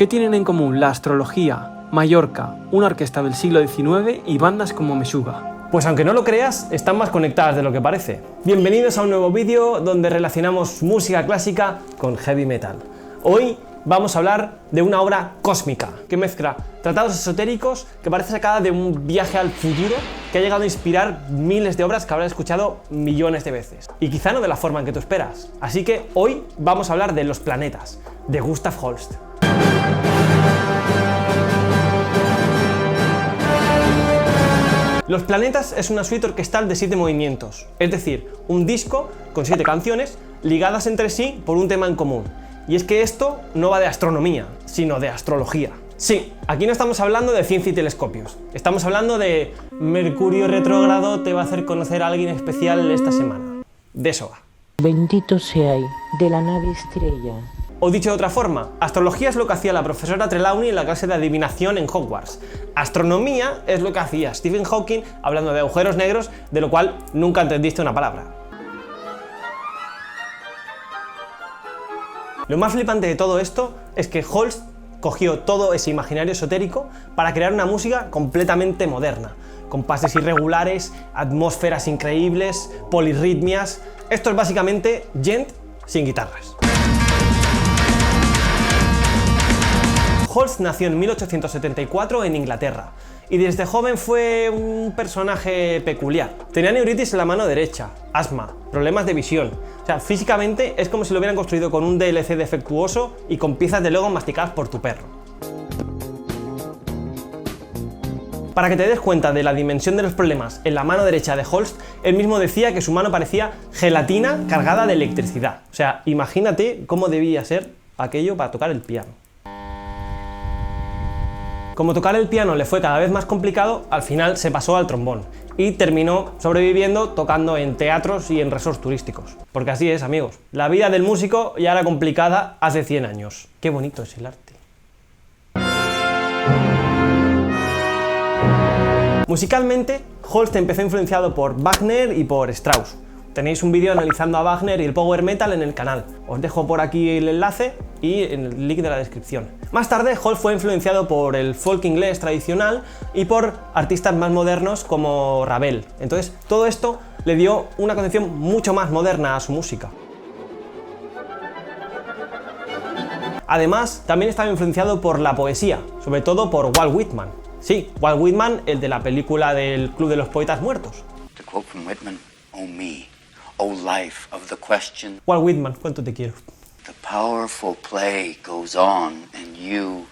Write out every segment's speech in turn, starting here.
¿Qué tienen en común la astrología, Mallorca, una orquesta del siglo XIX y bandas como Meshuggah? Pues aunque no lo creas, están más conectadas de lo que parece. Bienvenidos a un nuevo vídeo donde relacionamos música clásica con heavy metal. Hoy vamos a hablar de una obra cósmica que mezcla tratados esotéricos que parece sacada de un viaje al futuro que ha llegado a inspirar miles de obras que habrás escuchado millones de veces. Y quizá no de la forma en que tú esperas. Así que hoy vamos a hablar de Los planetas, de Gustav Holst. Los planetas es una suite orquestal de 7 movimientos, es decir, un disco con 7 canciones ligadas entre sí por un tema en común. Y es que esto no va de astronomía, sino de astrología. Sí, aquí no estamos hablando de ciencia y telescopios, estamos hablando de Mercurio retrógrado te va a hacer conocer a alguien especial esta semana. De eso va. Bendito seáis de la nave estrella. O dicho de otra forma, astrología es lo que hacía la profesora Trelawney en la clase de adivinación en Hogwarts. Astronomía es lo que hacía Stephen Hawking hablando de agujeros negros, de lo cual nunca entendiste una palabra. Lo más flipante de todo esto es que Holst cogió todo ese imaginario esotérico para crear una música completamente moderna, compases irregulares, atmósferas increíbles, polirritmias. Esto es básicamente Gent sin guitarras. Holst nació en 1874 en Inglaterra y desde joven fue un personaje peculiar. Tenía neuritis en la mano derecha, asma, problemas de visión. O sea, físicamente es como si lo hubieran construido con un DLC defectuoso y con piezas de Lego masticadas por tu perro. Para que te des cuenta de la dimensión de los problemas en la mano derecha de Holst, él mismo decía que su mano parecía gelatina cargada de electricidad. O sea, imagínate cómo debía ser aquello para tocar el piano. Como tocar el piano le fue cada vez más complicado, al final se pasó al trombón y terminó sobreviviendo tocando en teatros y en resorts turísticos. Porque así es, amigos, la vida del músico ya era complicada hace 100 años. Qué bonito es el arte. Musicalmente, Holst empezó influenciado por Wagner y por Strauss. Tenéis un vídeo analizando a Wagner y el power metal en el canal. Os dejo por aquí el enlace y en el link de la descripción. Más tarde, Holst fue influenciado por el folk inglés tradicional y por artistas más modernos como Ravel. Entonces, todo esto le dio una concepción mucho más moderna a su música. Además, también estaba influenciado por la poesía, sobre todo por Walt Whitman. Sí, Walt Whitman, el de la película del Club de los Poetas Muertos. To quote from Whitman, "Oh me, oh life of the question. Walt Whitman, ¿cuánto te quiero? The powerful play goes on and you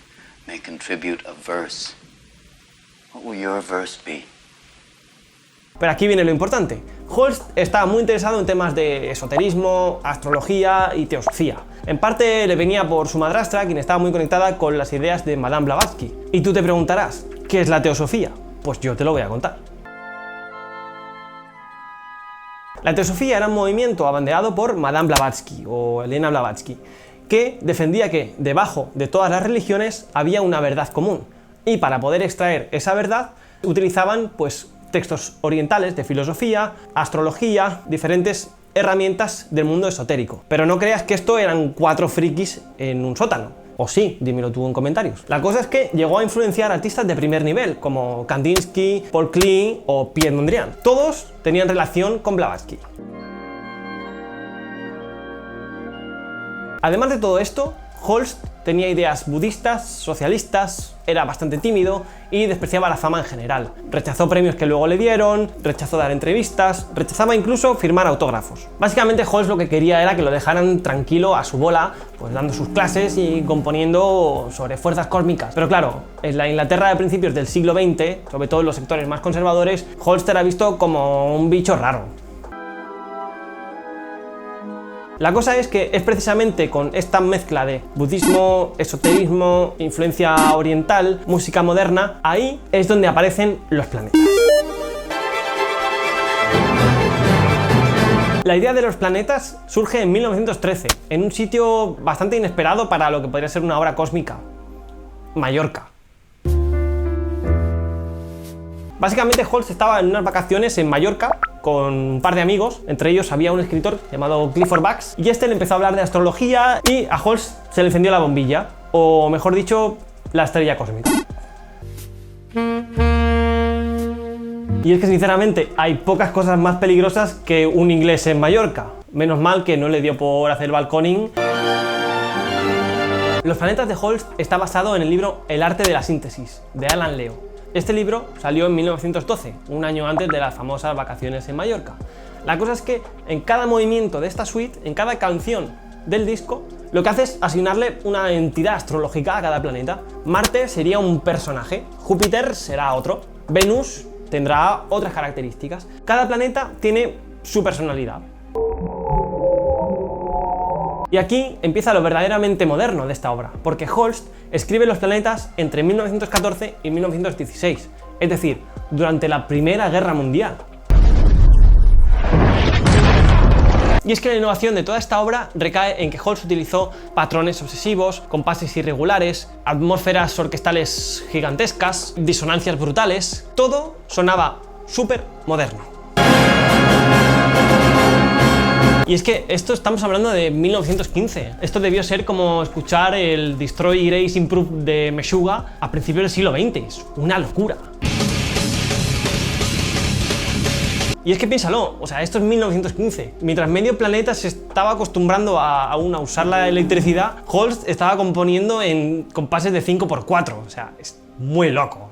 may contribute a verse. What will your verse be?" Pero aquí viene lo importante. Holst estaba muy interesado en temas de esoterismo, astrología y teosofía. En parte le venía por su madrastra, quien estaba muy conectada con las ideas de Madame Blavatsky. Y tú te preguntarás, ¿qué es la teosofía? Pues yo te lo voy a contar. La teosofía era un movimiento abanderado por Madame Blavatsky o Elena Blavatsky, que defendía que debajo de todas las religiones había una verdad común. Y para poder extraer esa verdad utilizaban textos orientales de filosofía, astrología, diferentes herramientas del mundo esotérico. Pero no creas que esto eran 4 frikis en un sótano. O sí, dímelo tú en comentarios. La cosa es que llegó a influenciar a artistas de primer nivel, como Kandinsky, Paul Klee o Piet Mondrian. Todos tenían relación con Blavatsky. Además de todo esto, Holst tenía ideas budistas, socialistas, era bastante tímido y despreciaba la fama en general. Rechazó premios que luego le dieron, rechazó dar entrevistas, rechazaba incluso firmar autógrafos. Básicamente Holst lo que quería era que lo dejaran tranquilo a su bola, dando sus clases y componiendo sobre fuerzas cósmicas. Pero claro, en la Inglaterra de principios del siglo XX, sobre todo en los sectores más conservadores, Holst era visto como un bicho raro. La cosa es que es precisamente con esta mezcla de budismo, esoterismo, influencia oriental, música moderna, ahí es donde aparecen los planetas. La idea de los planetas surge en 1913, en un sitio bastante inesperado para lo que podría ser una obra cósmica: Mallorca. Básicamente Holst estaba en unas vacaciones en Mallorca con un par de amigos, entre ellos había un escritor llamado Clifford Bax, y este le empezó a hablar de astrología y a Holst se le encendió la bombilla. o mejor dicho, la estrella cósmica. Y es que sinceramente hay pocas cosas más peligrosas que un inglés en Mallorca. Menos mal que no le dio por hacer balconing. Los planetas de Holst está basado en el libro El arte de la síntesis, de Alan Leo. Este libro salió en 1912, un año antes de las famosas vacaciones en Mallorca. La cosa es que en cada movimiento de esta suite, en cada canción del disco, lo que hace es asignarle una entidad astrológica a cada planeta. Marte sería un personaje, Júpiter será otro, Venus tendrá otras características. Cada planeta tiene su personalidad. Y aquí empieza lo verdaderamente moderno de esta obra, porque Holst escribe los planetas entre 1914 y 1916, es decir, durante la Primera Guerra Mundial. Y es que la innovación de toda esta obra recae en que Holst utilizó patrones obsesivos, compases irregulares, atmósferas orquestales gigantescas, disonancias brutales. Todo sonaba súper moderno. Y es que esto estamos hablando de 1915. Esto debió ser como escuchar el Destroy Erase Improve de Meshuggah a principios del siglo XX. Es una locura. Y es que piénsalo, o sea, esto es 1915. Mientras medio planeta se estaba acostumbrando a usar la electricidad, Holst estaba componiendo en compases de 5×4. O sea, es muy loco.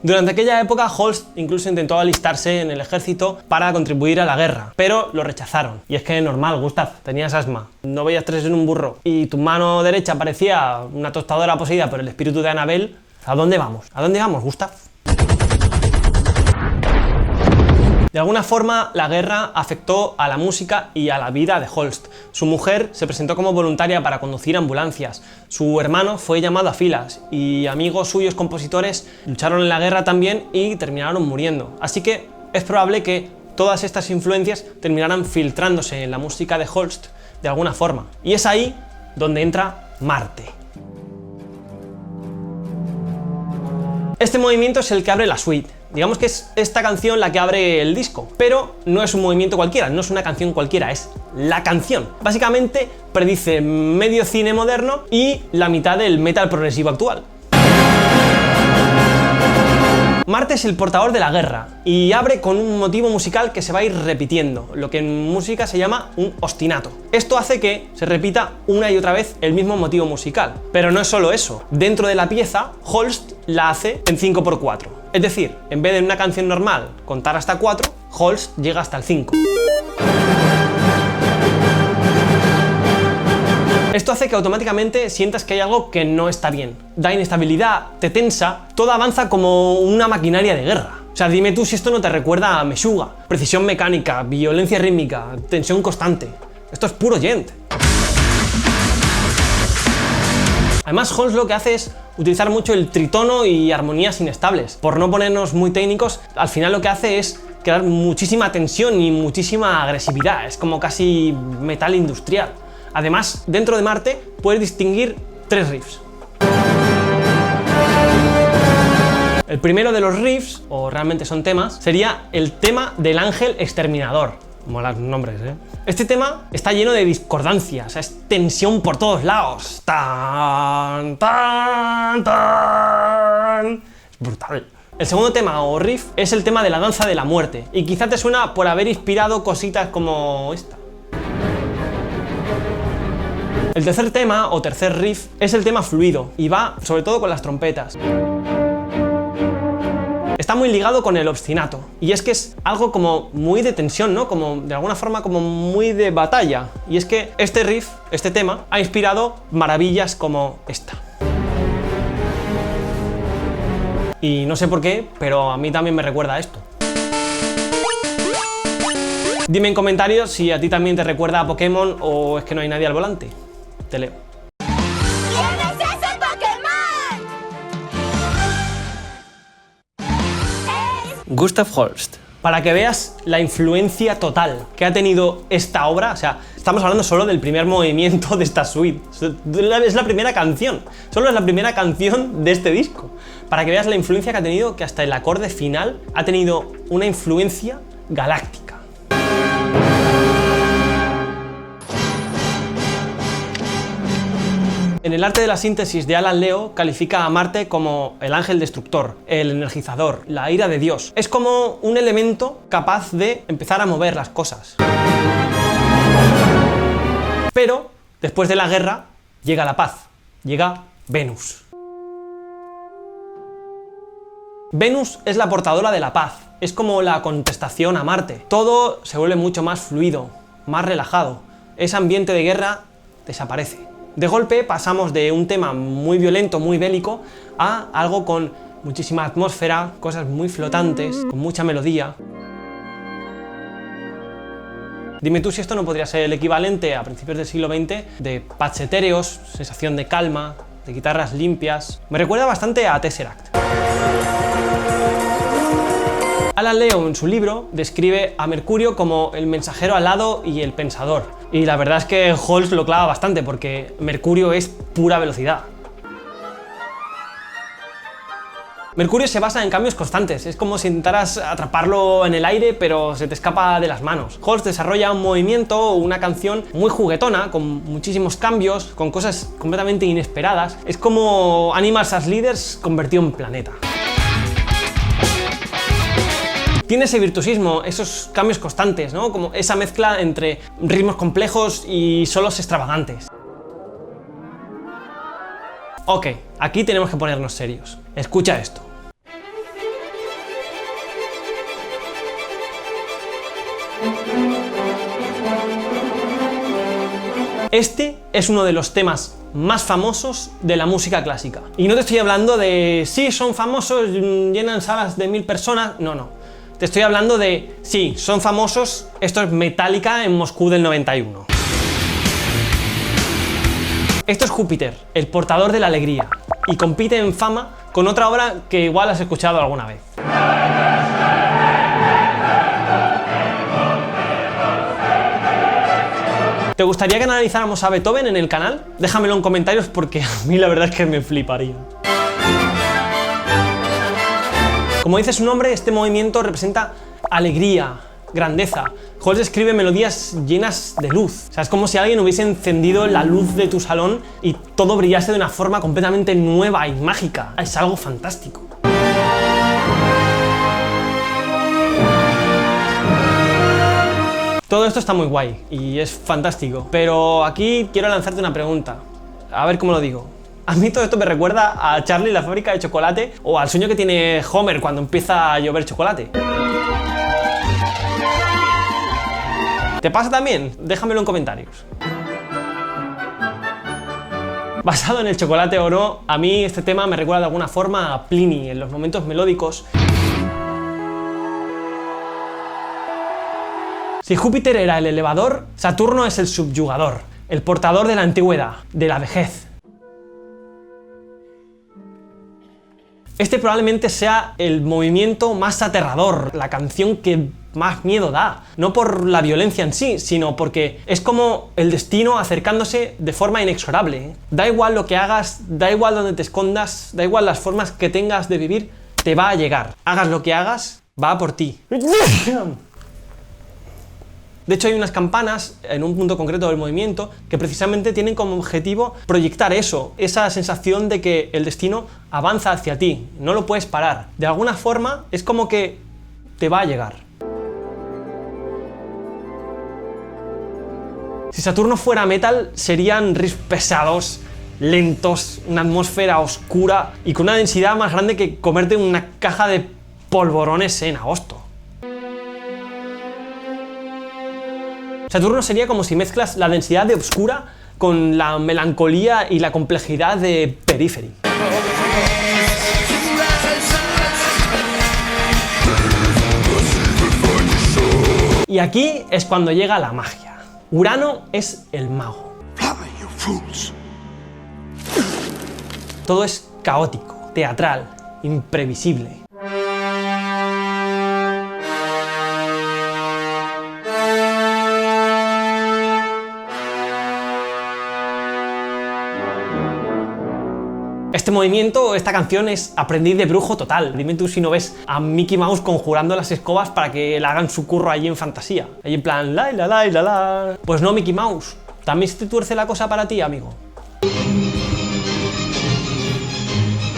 Durante aquella época, Holst incluso intentó alistarse en el ejército para contribuir a la guerra, pero lo rechazaron. Y es que normal, Gustav, tenías asma, no veías tres en un burro, y tu mano derecha parecía una tostadora poseída por el espíritu de Annabel. ¿A dónde vamos? ¿A dónde vamos, Gustav? De alguna forma, la guerra afectó a la música y a la vida de Holst. Su mujer se presentó como voluntaria para conducir ambulancias, su hermano fue llamado a filas y amigos suyos compositores lucharon en la guerra también y terminaron muriendo. Así que es probable que todas estas influencias terminaran filtrándose en la música de Holst de alguna forma. Y es ahí donde entra Marte. Este movimiento es el que abre la suite. Digamos que es esta canción la que abre el disco, pero no es un movimiento cualquiera, no es una canción cualquiera, es la canción. Básicamente predice medio cine moderno y la mitad del metal progresivo actual. Marte es el portador de la guerra y abre con un motivo musical que se va a ir repitiendo, lo que en música se llama un ostinato. Esto hace que se repita una y otra vez el mismo motivo musical. Pero no es solo eso, dentro de la pieza, Holst la hace en 5×4. Es decir, en vez de en una canción normal contar hasta 4, Holst llega hasta el 5. Esto hace que automáticamente sientas que hay algo que no está bien. Da inestabilidad, te tensa, todo avanza como una maquinaria de guerra. O sea, dime tú si esto no te recuerda a Meshuggah. Precisión mecánica, violencia rítmica, tensión constante. Esto es puro Gent. Además, Holst lo que hace es utilizar mucho el tritono y armonías inestables. Por no ponernos muy técnicos, al final lo que hace es crear muchísima tensión y muchísima agresividad. Es como casi metal industrial. Además, dentro de Marte puedes distinguir 3 riffs. El primero de los riffs, o realmente son temas, sería el tema del ángel exterminador. Molan los nombres, ¿eh? Este tema está lleno de discordancia, o sea, es tensión por todos lados. Tan, tan, tan. Es brutal. El segundo tema, o riff, es el tema de la danza de la muerte. Y quizá te suena por haber inspirado cositas como esta. El tercer tema, o tercer riff, es el tema fluido, y va sobre todo con las trompetas. Está muy ligado con el obstinato, y es que es algo como muy de tensión, ¿no? Como de alguna forma como muy de batalla. Y es que este riff, este tema, ha inspirado maravillas como esta. Y no sé por qué, pero a mí también me recuerda a esto. Dime en comentarios si a ti también te recuerda a Pokémon o es que no hay nadie al volante. Te leo. ¿Quién es ese Pokémon? Gustav Holst. Para que veas la influencia total que ha tenido esta obra, o sea, estamos hablando solo del primer movimiento de esta suite. Es la primera canción, solo es la primera canción de este disco. Para que veas la influencia que ha tenido, que hasta el acorde final ha tenido una influencia galáctica. En el arte de la síntesis de Alan Leo califica a Marte como el ángel destructor, el energizador, la ira de Dios. Es como un elemento capaz de empezar a mover las cosas. Pero, después de la guerra, llega la paz, llega Venus. Venus es la portadora de la paz, es como la contestación a Marte. Todo se vuelve mucho más fluido, más relajado. Ese ambiente de guerra desaparece. De golpe pasamos de un tema muy violento, muy bélico, a algo con muchísima atmósfera, cosas muy flotantes, con mucha melodía. Dime tú si esto no podría ser el equivalente a principios del siglo XX de pads etéreos, sensación de calma, de guitarras limpias. Me recuerda bastante a Tesseract. Alan Leo en su libro describe a Mercurio como el mensajero alado y el pensador. Y la verdad es que Holst lo clava bastante porque Mercurio es pura velocidad. Mercurio se basa en cambios constantes, es como si intentaras atraparlo en el aire pero se te escapa de las manos. Holst desarrolla un movimiento o una canción muy juguetona, con muchísimos cambios, con cosas completamente inesperadas. Es como Animals as Leaders convertido en planeta. Tiene ese virtuosismo, esos cambios constantes, ¿no? Como esa mezcla entre ritmos complejos y solos extravagantes. Ok, aquí tenemos que ponernos serios. Escucha esto. Este es uno de los temas más famosos de la música clásica. Y no te estoy hablando de, sí, son famosos, llenan salas de 1000 personas, no. Te estoy hablando de, sí, son famosos, esto es Metallica en Moscú del 91. Esto es Júpiter, el portador de la alegría, y compite en fama con otra obra que igual has escuchado alguna vez. ¿Te gustaría que analizáramos a Beethoven en el canal? Déjamelo en comentarios porque a mí la verdad es que me fliparía. Como dice su nombre, este movimiento representa alegría, grandeza. Holst escribe melodías llenas de luz. O sea, es como si alguien hubiese encendido la luz de tu salón y todo brillase de una forma completamente nueva y mágica. Es algo fantástico. Todo esto está muy guay y es fantástico, pero aquí quiero lanzarte una pregunta. A ver cómo lo digo. A mí todo esto me recuerda a Charlie y la fábrica de chocolate o al sueño que tiene Homer cuando empieza a llover chocolate. ¿Te pasa también? Déjamelo en comentarios. Basado en el chocolate o no, a mí este tema me recuerda de alguna forma a Pliny en los momentos melódicos. Si Júpiter era el elevador, Saturno es el subyugador, el portador de la antigüedad, de la vejez. Este probablemente sea el movimiento más aterrador, la canción que más miedo da. No por la violencia en sí, sino porque es como el destino acercándose de forma inexorable. Da igual lo que hagas, da igual donde te escondas, da igual las formas que tengas de vivir, te va a llegar. Hagas lo que hagas, va por ti. De hecho, hay unas campanas en un punto concreto del movimiento que precisamente tienen como objetivo proyectar eso, esa sensación de que el destino avanza hacia ti, no lo puedes parar. De alguna forma es como que te va a llegar. Si Saturno fuera metal, serían riffs pesados, lentos, una atmósfera oscura y con una densidad más grande que comerte una caja de polvorones en agosto. Saturno sería como si mezclas la densidad de Obscura con la melancolía y la complejidad de Periphery. Y aquí es cuando llega la magia. Urano es el mago. Todo es caótico, teatral, imprevisible. Este movimiento, esta canción es aprendiz de brujo total. Dime tú si no ves a Mickey Mouse conjurando las escobas para que le hagan su curro allí en fantasía. Allí en plan, la la la la la. Pues no, Mickey Mouse. También se te tuerce la cosa para ti, amigo.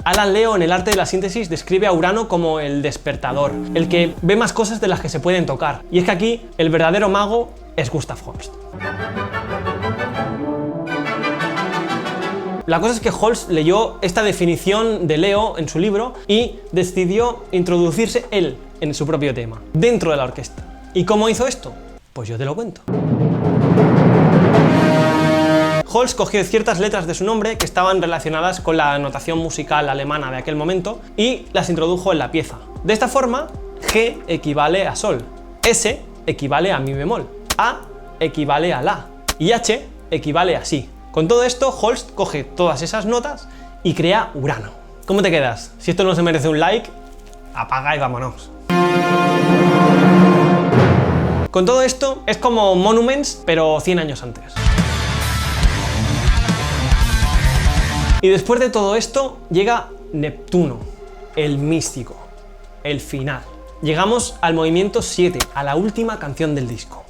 Alan Leo, en El arte de la síntesis, describe a Urano como el despertador, el que ve más cosas de las que se pueden tocar. Y es que aquí el verdadero mago es Gustav Holst. La cosa es que Holst leyó esta definición de Leo en su libro y decidió introducirse él en su propio tema, dentro de la orquesta. ¿Y cómo hizo esto? Pues yo te lo cuento. Holst cogió ciertas letras de su nombre que estaban relacionadas con la notación musical alemana de aquel momento y las introdujo en la pieza. De esta forma, G equivale a Sol, S equivale a Mi bemol, A equivale a La y H equivale a Si. Con todo esto, Holst coge todas esas notas y crea Urano. ¿Cómo te quedas? Si esto no se merece un like, apaga y vámonos. Con todo esto, es como Monuments, pero 100 años antes. Y después de todo esto, llega Neptuno, el místico, el final. Llegamos al movimiento 7, a la última canción del disco.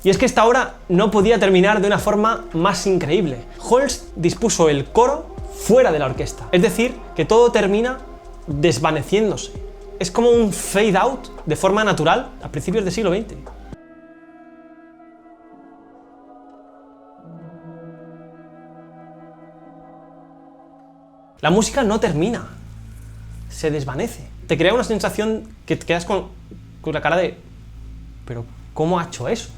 Y es que esta obra no podía terminar de una forma más increíble. Holst dispuso el coro fuera de la orquesta, es decir, que todo termina desvaneciéndose. Es como un fade out de forma natural a principios del siglo XX. La música no termina, se desvanece. Te crea una sensación que te quedas con la cara de ¿pero cómo ha hecho eso?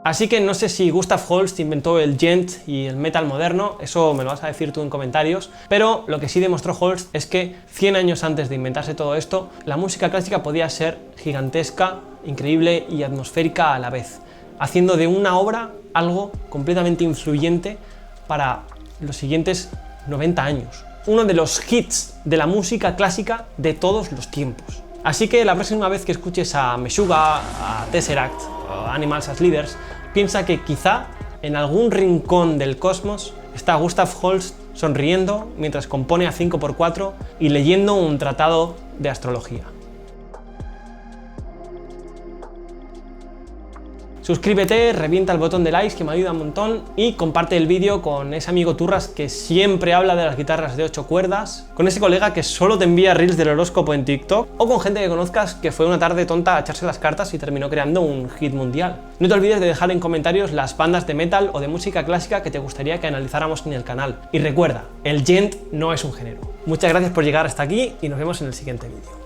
Así que no sé si Gustav Holst inventó el djent y el metal moderno, eso me lo vas a decir tú en comentarios, pero lo que sí demostró Holst es que 100 años antes de inventarse todo esto, la música clásica podía ser gigantesca, increíble y atmosférica a la vez, haciendo de una obra algo completamente influyente para los siguientes 90 años. Uno de los hits de la música clásica de todos los tiempos. Así que la próxima vez que escuches a Meshuggah, a Tesseract o a Animals as Leaders, piensa que quizá en algún rincón del cosmos está Gustav Holst sonriendo mientras compone a 5×4 y leyendo un tratado de astrología. Suscríbete, revienta el botón de likes que me ayuda un montón y comparte el vídeo con ese amigo Turras que siempre habla de las guitarras de 8 cuerdas, con ese colega que solo te envía reels del horóscopo en TikTok o con gente que conozcas que fue una tarde tonta a echarse las cartas y terminó creando un hit mundial. No te olvides de dejar en comentarios las bandas de metal o de música clásica que te gustaría que analizáramos en el canal. Y recuerda, el djent no es un género. Muchas gracias por llegar hasta aquí y nos vemos en el siguiente vídeo.